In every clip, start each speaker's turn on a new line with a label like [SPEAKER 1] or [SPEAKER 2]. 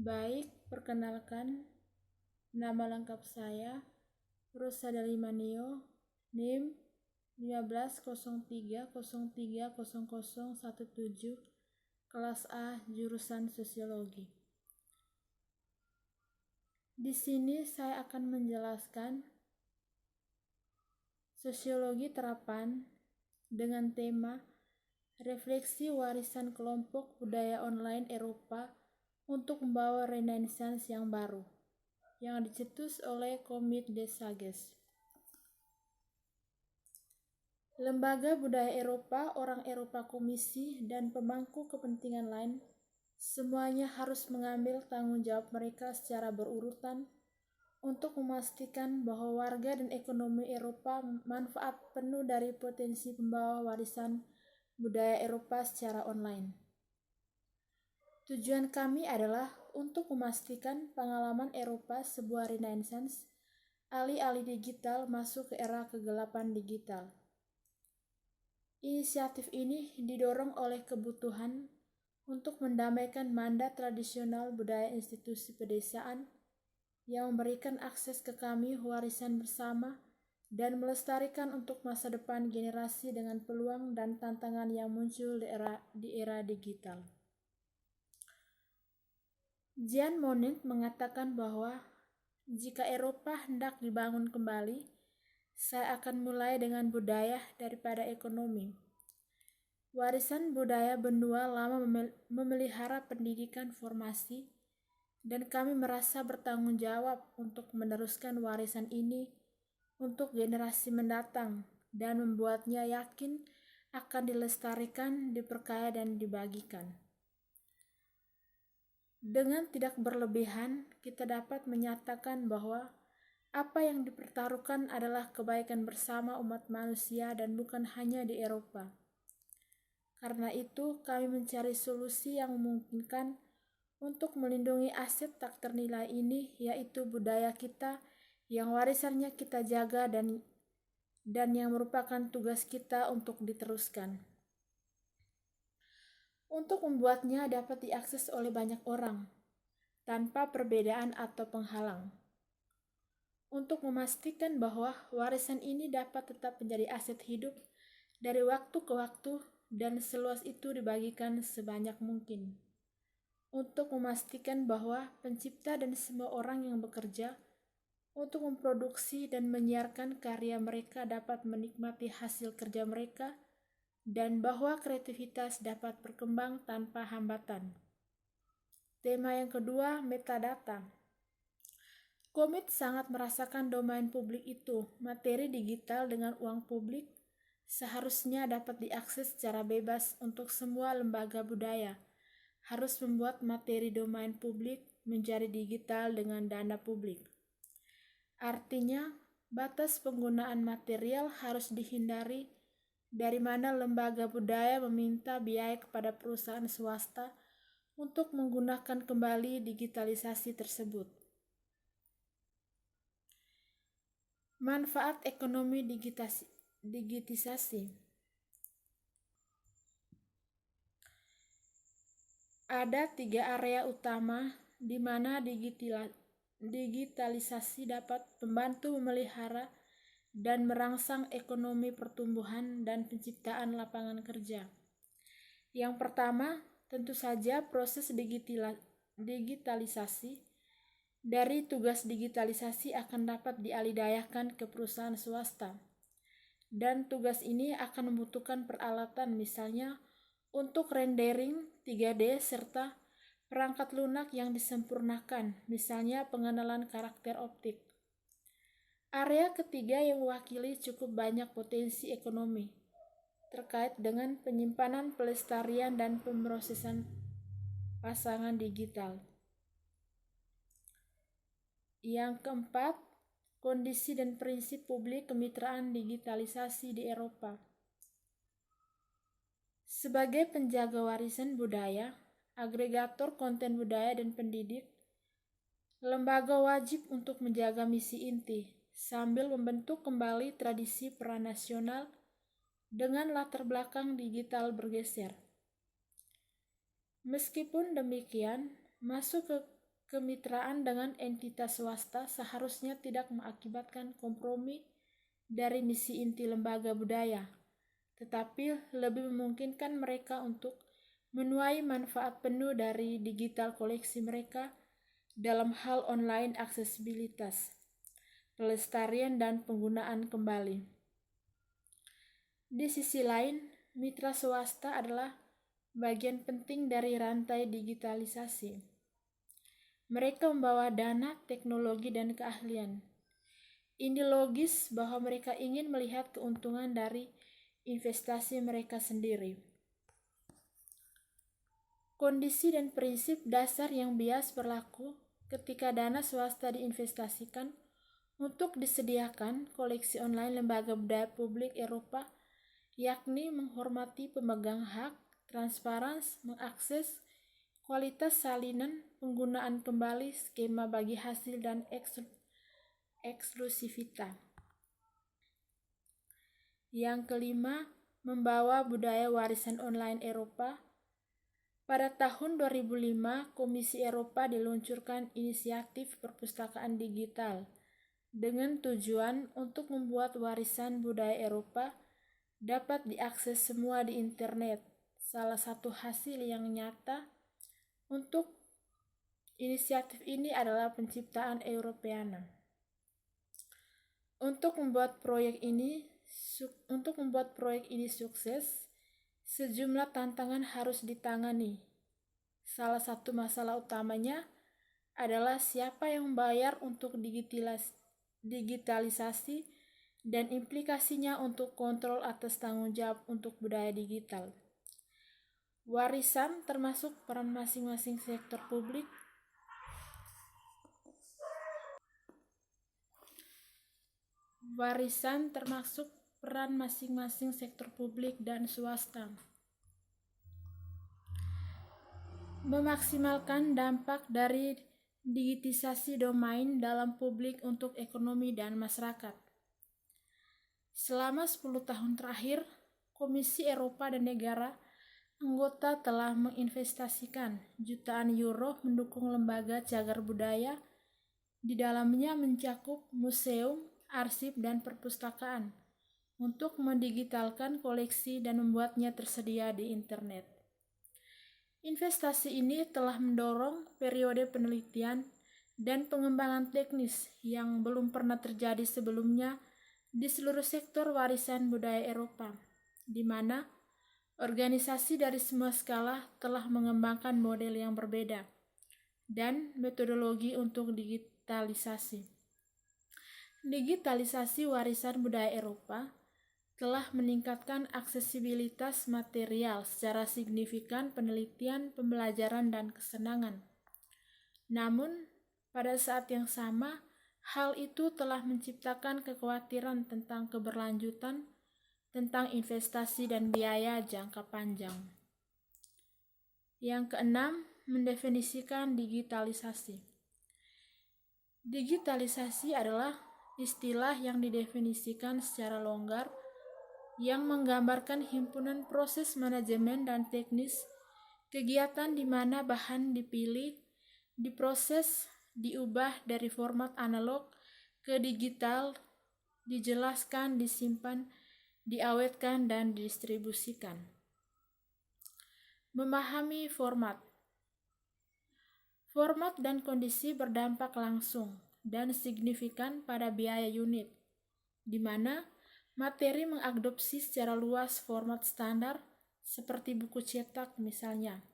[SPEAKER 1] Baik, perkenalkan, nama lengkap saya Rosa Dalimanio, NIM 1503030017, kelas A, jurusan Sosiologi. Di sini saya akan menjelaskan sosiologi terapan dengan tema refleksi warisan kelompok budaya online Eropa untuk membawa Renaissance yang baru, yang dicetus oleh Comité des Sages. Lembaga Budaya Eropa, orang Eropa Komisi, dan pemangku kepentingan lain, semuanya harus mengambil tanggung jawab mereka secara berurutan untuk memastikan bahwa warga dan ekonomi Eropa manfaat penuh dari potensi pembawa warisan budaya Eropa secara online. Tujuan kami adalah untuk memastikan pengalaman Eropa sebuah renaissance, alih-alih digital masuk ke era kegelapan digital. Inisiatif ini didorong oleh kebutuhan untuk mendamaikan mandat tradisional budaya institusi pedesaan yang memberikan akses ke kami warisan bersama dan melestarikan untuk masa depan generasi dengan peluang dan tantangan yang muncul di era digital. Jean Monnet mengatakan bahwa jika Eropa hendak dibangun kembali, saya akan mulai dengan budaya daripada ekonomi. Warisan budaya benua lama memelihara pendidikan formasi, dan kami merasa bertanggung jawab untuk meneruskan warisan ini untuk generasi mendatang dan membuatnya yakin akan dilestarikan, diperkaya, dan dibagikan. Dengan tidak berlebihan, kita dapat menyatakan bahwa apa yang dipertaruhkan adalah kebaikan bersama umat manusia dan bukan hanya di Eropa. Karena itu, kami mencari solusi yang memungkinkan untuk melindungi aset tak ternilai ini, yaitu budaya kita yang warisannya kita jaga dan yang merupakan tugas kita untuk diteruskan. Untuk membuatnya dapat diakses oleh banyak orang, tanpa perbedaan atau penghalang. Untuk memastikan bahwa warisan ini dapat tetap menjadi aset hidup dari waktu ke waktu dan seluas itu dibagikan sebanyak mungkin. Untuk memastikan bahwa pencipta dan semua orang yang bekerja untuk memproduksi dan menyiarkan karya mereka dapat menikmati hasil kerja mereka dan bahwa kreativitas dapat berkembang tanpa hambatan. Tema yang kedua, metadata. Komit sangat merasakan domain publik itu, materi digital dengan uang publik, seharusnya dapat diakses secara bebas untuk semua lembaga budaya. Harus membuat materi domain publik menjadi digital dengan dana publik. Artinya, batas penggunaan material harus dihindari, dari mana lembaga budaya meminta biaya kepada perusahaan swasta untuk menggunakan kembali digitalisasi tersebut. Manfaat ekonomi digitisasi. Ada 3 area utama di mana digitalisasi dapat membantu memelihara dan merangsang ekonomi pertumbuhan dan penciptaan lapangan kerja. Yang pertama, tentu saja proses digitalisasi. Dari tugas digitalisasi akan dapat dialihdayakan ke perusahaan swasta. Dan tugas ini akan membutuhkan peralatan misalnya untuk rendering 3D serta perangkat lunak yang disempurnakan, misalnya pengenalan karakter optik. Area ketiga yang mewakili cukup banyak potensi ekonomi terkait dengan penyimpanan, pelestarian, dan pemrosesan pasangan digital. Yang keempat, kondisi dan prinsip publik kemitraan digitalisasi di Eropa. Sebagai penjaga warisan budaya, agregator konten budaya dan pendidik, lembaga wajib untuk menjaga misi inti sambil membentuk kembali tradisi peran nasional dengan latar belakang digital bergeser. Meskipun demikian, masuk ke kemitraan dengan entitas swasta seharusnya tidak mengakibatkan kompromi dari misi inti lembaga budaya, tetapi lebih memungkinkan mereka untuk menuai manfaat penuh dari digital koleksi mereka dalam hal online aksesibilitas, pelestarian, dan penggunaan kembali. Di sisi lain, mitra swasta adalah bagian penting dari rantai digitalisasi. Mereka membawa dana, teknologi, dan keahlian. Ini logis bahwa mereka ingin melihat keuntungan dari investasi mereka sendiri. Kondisi dan prinsip dasar yang bias berlaku ketika dana swasta diinvestasikan untuk disediakan koleksi online lembaga budaya publik Eropa, yakni menghormati pemegang hak, transparansi, mengakses, kualitas salinan, penggunaan kembali, skema bagi hasil, dan eksklusivitas. Yang kelima, membawa budaya warisan online Eropa. Pada tahun 2005, Komisi Eropa diluncurkan inisiatif perpustakaan digital dengan tujuan untuk membuat warisan budaya Eropa dapat diakses semua di internet. Salah satu hasil yang nyata untuk inisiatif ini adalah penciptaan Europeana. Untuk membuat proyek ini sukses, sejumlah tantangan harus ditangani. Salah satu masalah utamanya adalah siapa yang membayar untuk digitalisasi dan implikasinya untuk kontrol atas tanggung jawab untuk budaya digital. Warisan termasuk peran masing-masing sektor publik dan swasta. Memaksimalkan dampak dari digitisasi domain dalam publik untuk ekonomi dan masyarakat. Selama 10 tahun terakhir, Komisi Eropa dan negara anggota telah menginvestasikan jutaan euro mendukung lembaga cagar budaya. Di dalamnya mencakup museum, arsip, dan perpustakaan untuk mendigitalkan koleksi dan membuatnya tersedia di internet. Investasi ini telah mendorong periode penelitian dan pengembangan teknis yang belum pernah terjadi sebelumnya di seluruh sektor warisan budaya Eropa, di mana organisasi dari semua skala telah mengembangkan model yang berbeda dan metodologi untuk digitalisasi. Digitalisasi warisan budaya Eropa telah meningkatkan aksesibilitas material secara signifikan, penelitian, pembelajaran, dan kesenangan. Namun, pada saat yang sama, hal itu telah menciptakan kekhawatiran tentang keberlanjutan, tentang investasi dan biaya jangka panjang. Yang keenam, mendefinisikan digitalisasi. Digitalisasi adalah istilah yang didefinisikan secara longgar yang menggambarkan himpunan proses manajemen dan teknis kegiatan di mana bahan dipilih, diproses, diubah dari format analog ke digital, dijelaskan, disimpan, diawetkan, dan didistribusikan. Memahami format. Format dan kondisi berdampak langsung dan signifikan pada biaya unit, di mana materi mengadopsi secara luas format standar seperti buku cetak misalnya.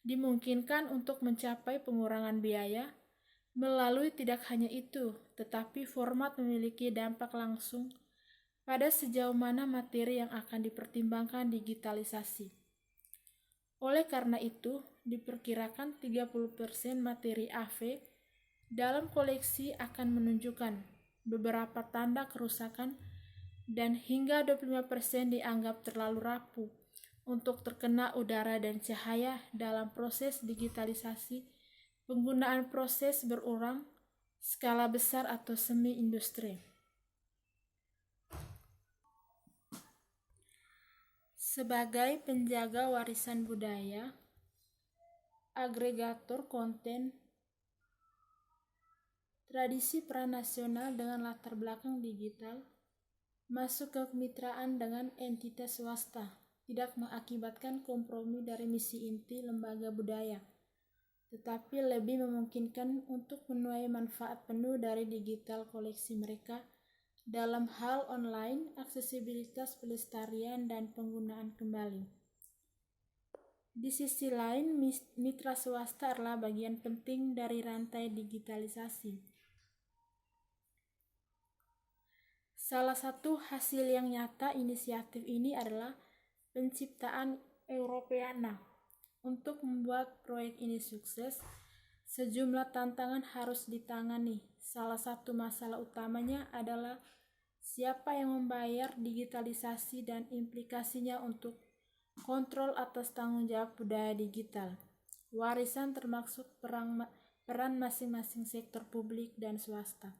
[SPEAKER 1] Dimungkinkan untuk mencapai pengurangan biaya melalui tidak hanya itu, tetapi format memiliki dampak langsung pada sejauh mana materi yang akan dipertimbangkan digitalisasi. Oleh karena itu, diperkirakan 30% materi AV dalam koleksi akan menunjukkan beberapa tanda kerusakan dan hingga 25% dianggap terlalu rapuh untuk terkena udara dan cahaya dalam proses digitalisasi, penggunaan proses berulang, skala besar atau semi-industri. Sebagai penjaga warisan budaya, agregator konten, tradisi peran nasional dengan latar belakang digital, masuk ke kemitraan dengan entitas swasta, tidak mengakibatkan kompromi dari misi inti lembaga budaya, tetapi lebih memungkinkan untuk menuai manfaat penuh dari digital koleksi mereka dalam hal online, aksesibilitas pelestarian, dan penggunaan kembali. Di sisi lain, mitra swasta adalah bagian penting dari rantai digitalisasi. Salah satu hasil yang nyata inisiatif ini adalah penciptaan Europeana. Untuk membuat proyek ini sukses, sejumlah tantangan harus ditangani. Salah satu masalah utamanya adalah siapa yang membayar digitalisasi dan implikasinya untuk kontrol atas tanggung jawab budaya digital. Warisan termasuk peran masing-masing sektor publik dan swasta.